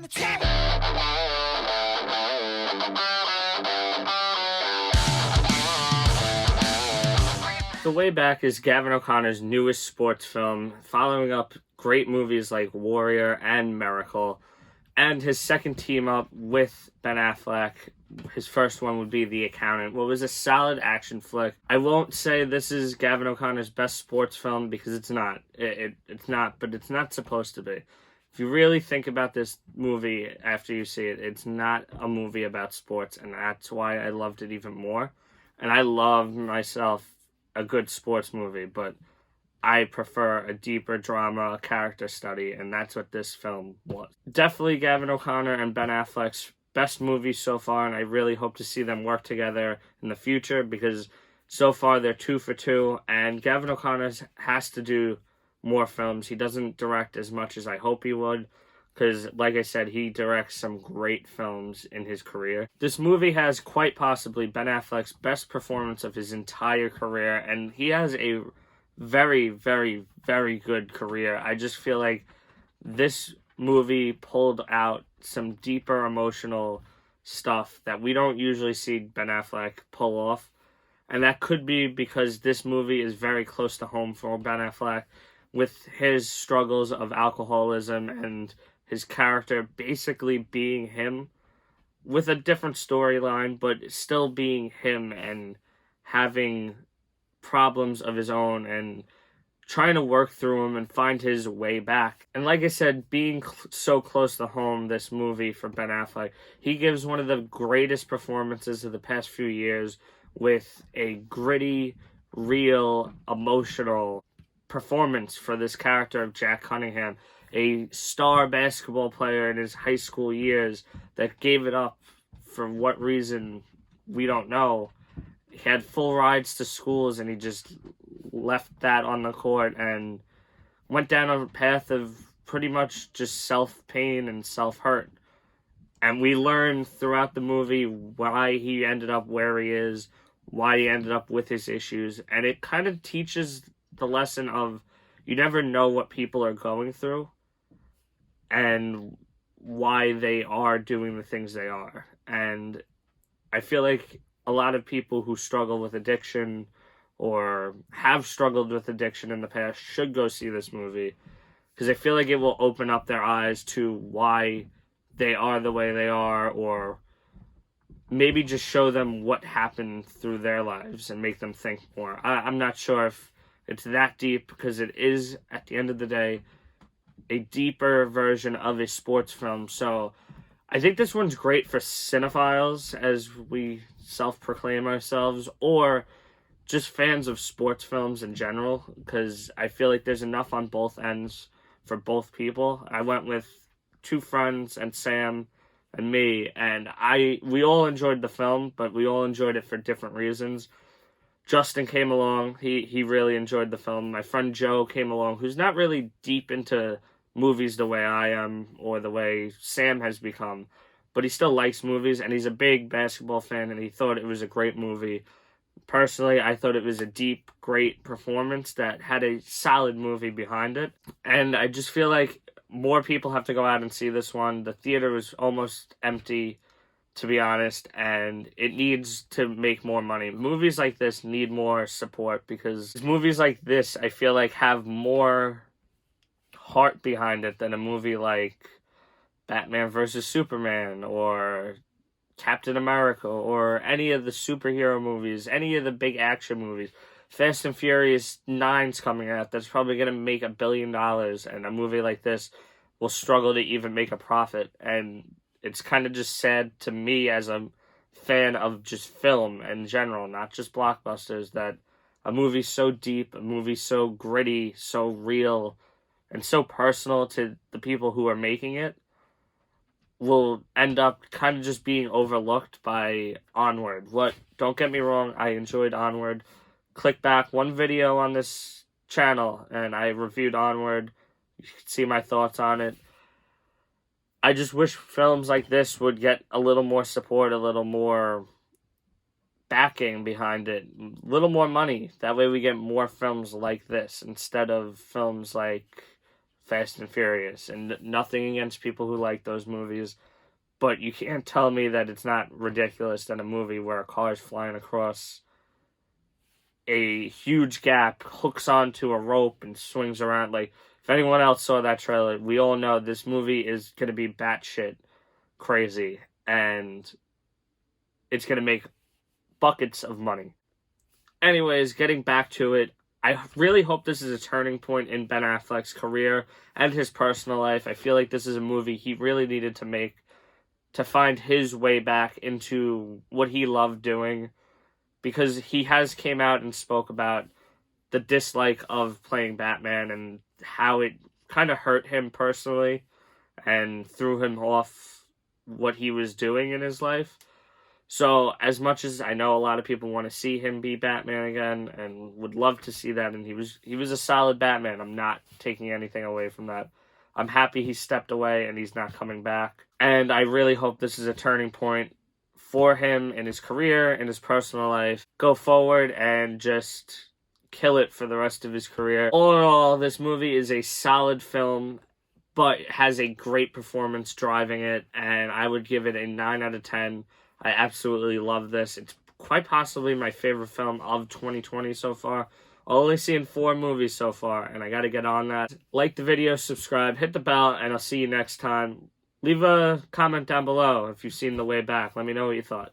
the track. The Way Back is Gavin O'Connor's newest sports film, following up great movies like Warrior and Miracle, and his second team up with Ben Affleck. His first one would be The Accountant, what was a solid action flick. I won't say this is Gavin O'Connor's best sports film because it's not. It's not, but it's not supposed to be. If you really think about this movie after you see it, it's not a movie about sports, and that's why I loved it even more. And I love myself a good sports movie, but I prefer a deeper drama, a character study, and that's what this film was. Definitely Gavin O'Connor and Ben Affleck's best movie so far, and I really hope to see them work together in the future because so far they're 2 for 2, and Gavin O'Connor has to do more films. He doesn't direct as much as I hope he would, because, like I said, he directs some great films in his career. This movie has quite possibly Ben Affleck's best performance of his entire career, and he has a very, very, very good career. I just feel like this movie pulled out some deeper emotional stuff that we don't usually see Ben Affleck pull off. And that could be because this movie is very close to home for Ben Affleck with his struggles of alcoholism and his character basically being him with a different storyline, but still being him and having problems of his own and trying to work through them and find his way back. And like I said, being so close to home, this movie for Ben Affleck, he gives one of the greatest performances of the past few years with a gritty, real, emotional performance for this character of Jack Cunningham, a star basketball player in his high school years that gave it up for what reason we don't know. He had full rides to schools and he just left that on the court and went down a path of pretty much just self-pain and self-hurt. And we learn throughout the movie why he ended up where he is, why he ended up with his issues, and it kind of teaches the lesson of you never know what people are going through and why they are doing the things they are. And I feel like a lot of people who struggle with addiction or have struggled with addiction in the past should go see this movie because I feel like it will open up their eyes to why they are the way they are, or maybe just show them what happened through their lives and make them think more. I'm not sure if it's that deep because it is, at the end of the day, a deeper version of a sports film. So I think this one's great for cinephiles, as we self-proclaim ourselves, or just fans of sports films in general, because I feel like there's enough on both ends for both people. I went with 2 friends and Sam and me, and we all enjoyed the film, but we all enjoyed it for different reasons. Justin came along. He really enjoyed the film. My friend Joe came along, who's not really deep into movies the way I am or the way Sam has become, but he still likes movies, and he's a big basketball fan, and he thought it was a great movie. Personally, I thought it was a deep, great performance that had a solid movie behind it, and I just feel like more people have to go out and see this one. The theater was almost empty, to be honest, and it needs to make more money. Movies like this need more support because movies like this, I feel like, have more heart behind it than a movie like Batman vs. Superman or Captain America or any of the superhero movies, any of the big action movies. Fast and Furious 9's coming out. That's probably going to make $1 billion, and a movie like this will struggle to even make a profit. And it's kind of just sad to me as a fan of just film in general, not just blockbusters, that a movie so deep, a movie so gritty, so real, and so personal to the people who are making it will end up kind of just being overlooked by Onward. Don't get me wrong, I enjoyed Onward. Click back one video on this channel and I reviewed Onward. You can see my thoughts on it. I just wish films like this would get a little more support, a little more backing behind it, a little more money. That way we get more films like this instead of films like Fast and Furious, and nothing against people who like those movies, but you can't tell me that it's not ridiculous that a movie where a car is flying across a huge gap, hooks onto a rope, and swings around. Like, if anyone else saw that trailer, we all know this movie is going to be batshit crazy, and it's going to make buckets of money. Anyways, getting back to it, I really hope this is a turning point in Ben Affleck's career and his personal life. I feel like this is a movie he really needed to make to find his way back into what he loved doing, because he has came out and spoke about the dislike of playing Batman and how it kind of hurt him personally and threw him off what he was doing in his life. So as much as I know a lot of people want to see him be Batman again and would love to see that, and he was a solid Batman. I'm not taking anything away from that. I'm happy he stepped away and he's not coming back. And I really hope this is a turning point for him in his career, in his personal life. Go forward and just kill it for the rest of his career. All in all, this movie is a solid film, but has a great performance driving it, and I would give it a 9 out of 10. I absolutely love this. It's quite possibly my favorite film of 2020 so far. I've only seen 4 movies so far, and I got to get on that. Like the video, subscribe, hit the bell, and I'll see you next time. Leave a comment down below if you've seen The Way Back. Let me know what you thought.